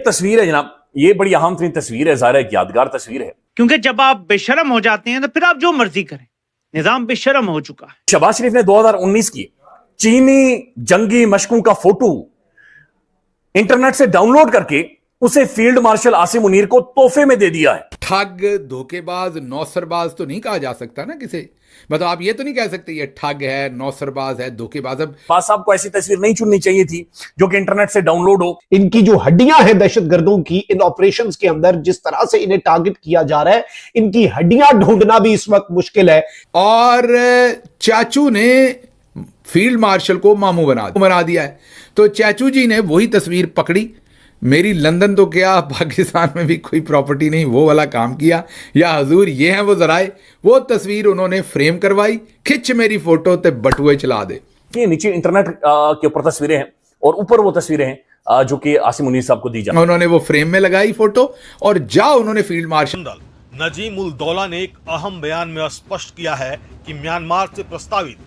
तस्वीर है जनाब, ये बड़ी अहम तरीन तस्वीर है, ज़ाहिर है एक यादगार तस्वीर है, क्योंकि जब आप बेशरम हो जाते हैं तो फिर आप जो मर्जी करें, निजाम बेशरम हो चुका है। शहबाज शरीफ ने 2019 की चीनी जंगी मशकों का फोटो इंटरनेट से डाउनलोड करके उसे फील्ड मार्शल आसिम मुनीर को तोहफे में दे दिया है। ठग, धोखेबाज, नौसरबाज तो नहीं कहा जा सकता ना किसे, मतलब आप ये तो नहीं कह सकते ये ठग है, नौसरबाज है, धोखेबाज है। बात साहब को ऐसी तस्वीर नहीं चुननी चाहिए थी जो कि इंटरनेट से डाउनलोड हो। इनकी जो हड्डियां हैं दहशतगर्दों की, इन ऑपरेशंस के अंदर जिस तरह से इन्हें टारगेट किया जा रहा है, इनकी हड्डियां ढूंढना भी इस वक्त मुश्किल है। और चाचू ने फील्ड मार्शल को मामू बना दिया है। तो चाचू जी ने वही तस्वीर पकड़ी, मेरी लंदन तो क्या पाकिस्तान में भी कोई प्रॉपर्टी नहीं, वो वाला काम किया, या हजूर ये हैं वो जराए, वो तस्वीर उन्होंने फ्रेम करवाई, खिंच मेरी फोटो ते बटुए चला दे। ये नीचे इंटरनेट के ऊपर तस्वीरें हैं और ऊपर वो तस्वीरें हैं जो कि आसिम मुनीर साहब को दी जाए। उन्होंने वो फ्रेम में लगाई फोटो और उन्होंने फील्ड मार्शल नजीम उल दौला ने एक अहम बयान में स्पष्ट किया है कि म्यांमार से प्रस्तावित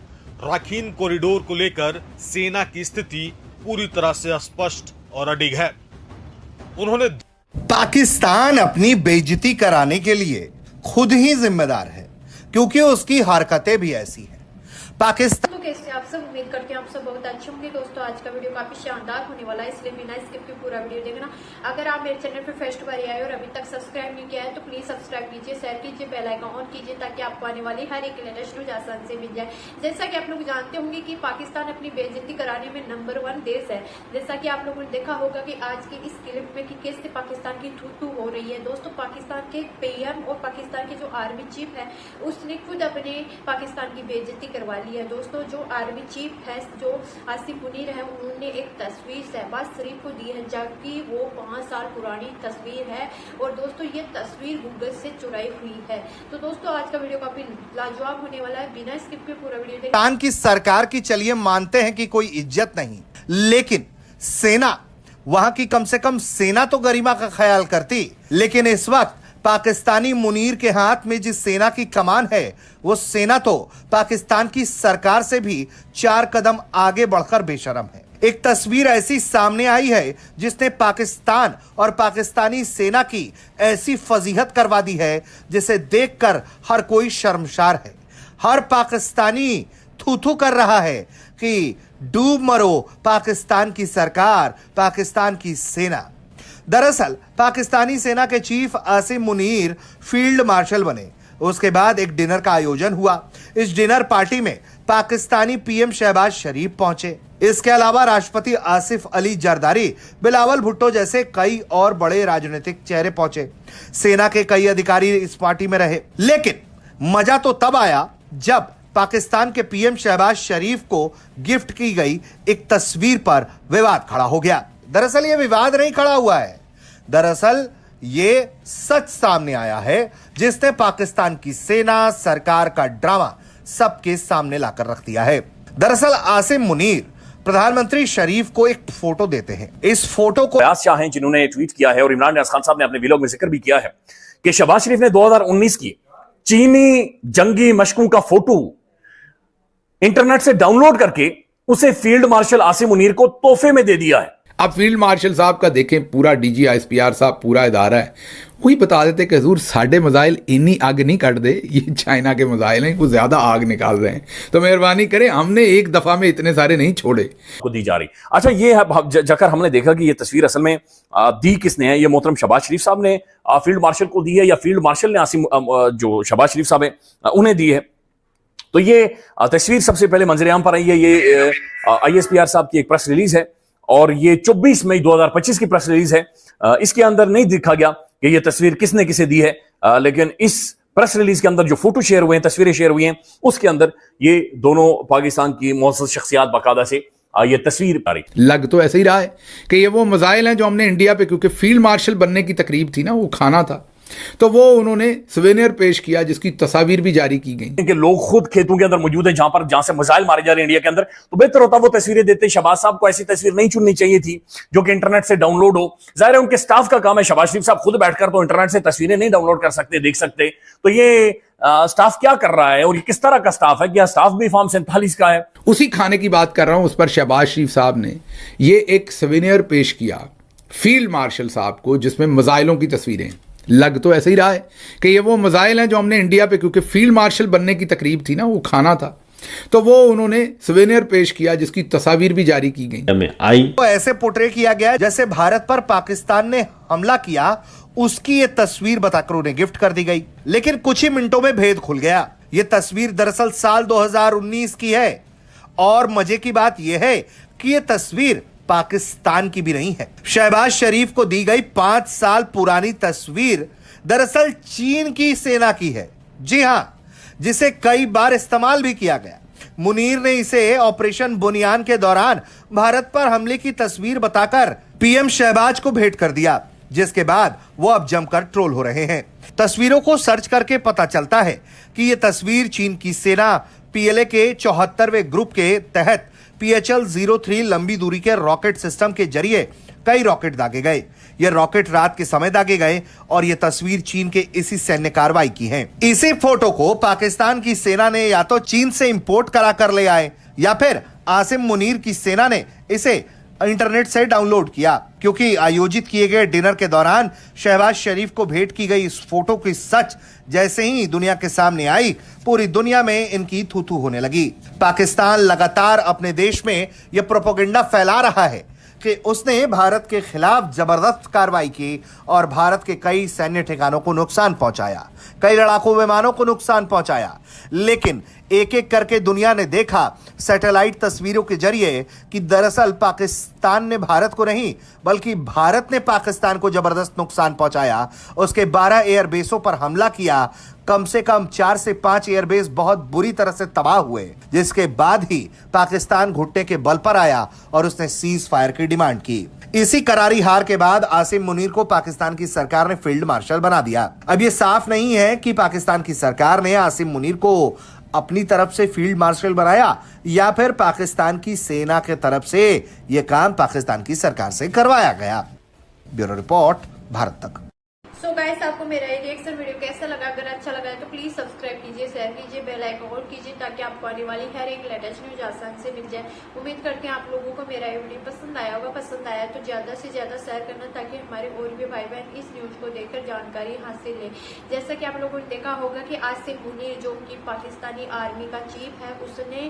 राखीन कॉरिडोर को लेकर सेना की स्थिति पूरी तरह से स्पष्ट और अडिग है। उन्होंने पाकिस्तान अपनी बेइज्जती कराने के लिए खुद ही जिम्मेदार है, क्योंकि उसकी हरकतें भी ऐसी हैं। पाकिस्तान कैसे आप सब, उम्मीद करते हैं आप सब बहुत अच्छे होंगे। दोस्तों आज का वीडियो काफी शानदार होने वाला है, इसलिए बिना स्किप के पूरा वीडियो देखना। अगर आप मेरे चैनल पर फर्स्ट बार आए और अभी तक सब्सक्राइब नहीं किया है तो प्लीज सब्सक्राइब कीजिए, शेयर कीजिए, बेल आइकन ऑन कीजिए ताकि आपको आने वाली हर एक लेटेस्ट न्यूज आसान से मिल जाए। जैसा कि आप लोग जानते होंगे कि पाकिस्तान अपनी बेइज्जती कराने में नंबर 1 देश है। जैसा कि आप लोगों ने देखा होगा कि आज की इस क्लिप में कि कैसे पाकिस्तान की थू हो रही है। दोस्तों पाकिस्तान के पीएम और पाकिस्तान के जो आर्मी चीफ है उसने खुद अपने पाकिस्तान की बेइज्जती करवा ली है। दोस्तों जो आर्मी चीफ है, जो आसिम मुनीर है, उन्होंने एक तस्वीर शहबाज शरीफ को दी है, जबकि वो 5 साल पुरानी तस्वीर है। और दोस्तों ये तस्वीर गूगल से चुराई हुई है। तो दोस्तों आज का वीडियो काफी लाजवाब होने वाला है, बिना स्किप के पूरा वीडियो देखिए। पाकिस्तान की सरकार की चलिए मानते हैं कि कोई इज्जत नहीं, लेकिन सेना, वहां की कम से कम सेना तो गरिमा का ख्याल करती। लेकिन इस वक्त पाकिस्तानी मुनीर के हाथ में जिस सेना की कमान है, वो सेना तो पाकिस्तान की सरकार से भी 4 कदम आगे बढ़कर बेशरम है। एक तस्वीर ऐसी सामने आई है जिसने पाकिस्तान और पाकिस्तानी सेना की ऐसी फजीहत करवा दी है जिसे देखकर हर कोई शर्मसार है। हर पाकिस्तानी थू कर रहा है कि डूब मरो पाकिस्तान की सरकार, पाकिस्तान की सेना। दरअसल पाकिस्तानी सेना के chief Asim Munir field marshal बने। उसके बाद एक डिनर का आयोजन हुआ। इस डिनर पार्टी में पाकिस्तानी पीएम शहबाज शरीफ पहुंचे। इसके अलावा राष्ट्रपति आसिफ अली जरदारी, बिलावल भुट्टो जैसे कई और बड़े राजनीतिक चेहरे पहुंचे। सेना के कई अधिकारी इस पार्टी में रहे। लेकिन मजा तो तब आया जब पाकिस्तान के पीएम शहबाज शरीफ को गिफ्ट की गई एक तस्वीर पर विवाद खड़ा हो गया। दरअसल ये विवाद नहीं खड़ा हुआ है, दरअसल ये सच सामने आया है जिसने पाकिस्तान की सेना, सरकार का ड्रामा सबके सामने लाकर रख दिया है। दरअसल आसिम मुनीर प्रधानमंत्री शरीफ को एक फोटो देते हैं। इस फोटो को फयाज शाह हैं जिन्होंने ट्वीट किया है और इमरान नियाज खान साहब ने अपने व्लॉग में जिक्र भी किया है कि शहबाज शरीफ ने 2019 की चीनी जंगी मशकों का फोटो इंटरनेट से डाउनलोड करके उसे फील्ड मार्शल आसिम मुनीर को तोहफे में दे दिया है। आप फील्ड मार्शल साहब का देखें, पूरा डीजी आईएसपीआर साहब पूरा इदारा है, वही बता देते कि हजूर साढ़े मजाइल इन्नी आग नहीं कट दे, ये चाइना के मजाइल हैं, वो ज्यादा आग निकाल रहे हैं, तो मेहरबानी करें, हमने एक दफा में इतने सारे नहीं छोड़े को दी जा रही। अच्छा ये है जाकर हमने देखा कि ये तस्वीर असल में दी किसने है। ये मोहतरम शहबाज शरीफ साहब ने फील्ड मार्शल को दी है या फील्ड मार्शल ने आसिम जो शहबाज शरीफ साहब है उन्हें दी है। तो ये तस्वीर सबसे पहले मंजर-ए-आम पर आई है। ये आईएसपीआर साहब की एक प्रेस रिलीज है और ये 24 मई 2025 की प्रेस रिलीज है। इसके अंदर नहीं दिखा गया कि ये तस्वीर किसने किसे दी है, लेकिन इस प्रेस रिलीज के अंदर जो फोटो शेयर हुए हैं, तस्वीरें शेयर हुई हैं, उसके अंदर ये दोनों पाकिस्तान की मौजूद शख्सियात बाकायदा से ये तस्वीर आ रही। लग तो ऐसे ही रहा है कि ये वो मजाइल हैं जो हमने इंडिया पे, क्योंकि फील्ड मार्शल बनने की तकरीब थी ना, वो खाना था, तो वो उन्होंने सवेनियर पेश किया जिसकी तस्वीर भी जारी की गई कि लोग खुद खेतों के अंदर मौजूद हैं जहां से मिसाइल मारे जा रहे हैं इंडिया के अंदर, तो बेहतर होता वो तस्वीरें देते। शहबाज साहब को ऐसी तस्वीर नहीं चुननी चाहिए थी जो कि इंटरनेट से डाउनलोड हो। जाहिर है उनके स्टाफ का काम है, शहबाज शरीफ साहब खुद बैठकर तो इंटरनेट से तस्वीरें नहीं डाउनलोड कर सकते, देख सकते। तो ये स्टाफ क्या कर रहा है और ये किस तरह का स्टाफ है? क्या स्टाफ भी फॉर्म 47 का है? उसी खाने की बात कर रहा हूं, उस पर शहबाज शरीफ साहब ने ये एक सवेनियर पेश किया फील्ड मार्शल साहब को, जिसमें मिसाइलों की तस्वीरें हैं। लग तो ऐसे ही रहा है कि ये वो मिसाइल हैं जो हमने इंडिया पे, क्योंकि फील्ड मार्शल बनने की तकरीब थी ना, वो खाना था, तो वो उन्होंने सवेनियर पेश किया जिसकी तस्वीर भी जारी की गई। तो ऐसे पोर्ट्रे किया गया जैसे भारत पर पाकिस्तान ने हमला किया, उसकी ये तस्वीर बताकर उन्हें गिफ्ट कर दी गई। लेकिन कुछ ही मिनटों में भेद खुल गया। ये तस्वीर दरअसल साल 2019 की है और मजे की बात यह है कि ये तस्वीर पाकिस्तान की भी नहीं है। शहबाज शरीफ को दी गई 5 साल पुरानी तस्वीर दरअसल चीन की सेना की है। जी हां, जिसे कई बार इस्तेमाल भी किया गया। मुनीर ने इसे ऑपरेशन बुनियान के दौरान भारत पर हमले की तस्वीर बताकर पीएम शहबाज को भेंट कर दिया, जिसके बाद वो अब जमकर ट्रोल हो रहे हैं। तस्वीरों को सर्च करके पता चलता है कि यह तस्वीर चीन की सेना पीएलए के 74वें ग्रुप के तहत PHL-03 लंबी दूरी के रॉकेट सिस्टम के जरिए कई रॉकेट दागे गए। ये रॉकेट रात के समय दागे गए और ये तस्वीर चीन के इसी सैन्य कार्रवाई की है। इसी फोटो को पाकिस्तान की सेना ने या तो चीन से इंपोर्ट करा कर ले आए या फिर आसिम मुनीर की सेना ने इसे इंटरनेट से डाउनलोड किया, क्योंकि आयोजित किए गए डिनर के दौरान शहबाज शरीफ को भेंट की गई इस फोटो की सच जैसे ही दुनिया के सामने आई, पूरी दुनिया में इनकी थू थू होने लगी। पाकिस्तान लगातार अपने देश में यह प्रोपेगेंडा फैला रहा है कि उसने भारत के खिलाफ जबरदस्त कार्रवाई की और भारत के कई सैन्य ठिकानों को नुकसान पहुंचाया, कई लड़ाकू विमानों को नुकसान पहुंचाया। लेकिन एक एक करके दुनिया ने देखा सैटेलाइट तस्वीरों के जरिए कि दरअसल पाकिस्तान ने भारत को नहीं बल्कि भारत ने पाकिस्तान को जबरदस्त नुकसान पहुंचाया। उसके 12 एयरबेसों पर हमला किया, कम से कम 4 से 5 एयरबेस बहुत बुरी तरह से तबाह हुए, जिसके बाद ही पाकिस्तान घुटने के बल पर आया और उसने सीज फायर की डिमांड की। इसी करारी हार के बाद आसिम मुनीर को पाकिस्तान की सरकार ने फील्ड मार्शल बना दिया। अब यह साफ नहीं है कि पाकिस्तान की सरकार ने आसिम मुनीर को अपनी तरफ से फील्ड मार्शल बनाया या फिर पाकिस्तान की सेना के तरफ से यह काम पाकिस्तान की सरकार से करवाया गया। ब्यूरो रिपोर्ट, भारत तक। सो गाइस, आपको मेरा ये रिएक्शन वीडियो कैसा लगा? अगर अच्छा लगा है तो प्लीज सब्सक्राइब कीजिए, शेयर कीजिए, बेल आइकन ऑन कीजिए ताकि आपको आने वाली हर एक लेटेस्ट न्यूज आसानी से मिल जाए। उम्मीद करते हैं आप लोगों को मेरा ये वीडियो पसंद आया होगा। पसंद आया तो ज्यादा से ज्यादा शेयर करना ताकि हमारे और भी भाई बहन इस न्यूज को देखकर जानकारी हासिल ले। जैसा कि आप लोगों ने देखा होगा कि आसिम मुनीर जो कि पाकिस्तानी आर्मी का चीफ है, उसने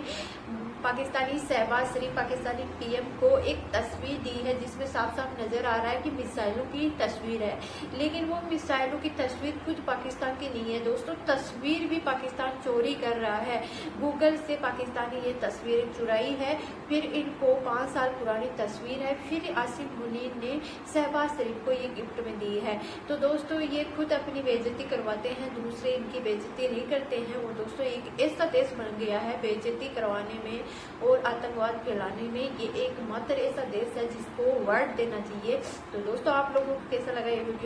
पाकिस्तानी शहबाज शरीफ पाकिस्तानी पीएम को एक तस्वीर दी है जिसमें साफ साफ नजर आ रहा है कि मिसाइलों की तस्वीर है, लेकिन वो मिसाइलों की तस्वीर खुद पाकिस्तान की नहीं है दोस्तों। तस्वीर भी पाकिस्तान चोरी कर रहा है। गूगल से पाकिस्तानी ये तस्वीरें चुराई है, फिर इनको 5 साल पुरानी तस्वीर है, फिर आसिम मुनीर ने शहबाज शरीफ को ये गिफ्ट में दी है। तो दोस्तों ये खुद अपनी बेइज्जती करवाते हैं, दूसरे इनकी बेइज्जती नहीं करते हैं। वो दोस्तों एक ऐसा देश बन गया है बेइज्जती करवाने में और आतंकवाद फैलाने में, ये एकमात्र ऐसा देश है जिसको वर्ड देना चाहिए। तो दोस्तों आप लोगों को कैसा लगा ये वीडियो?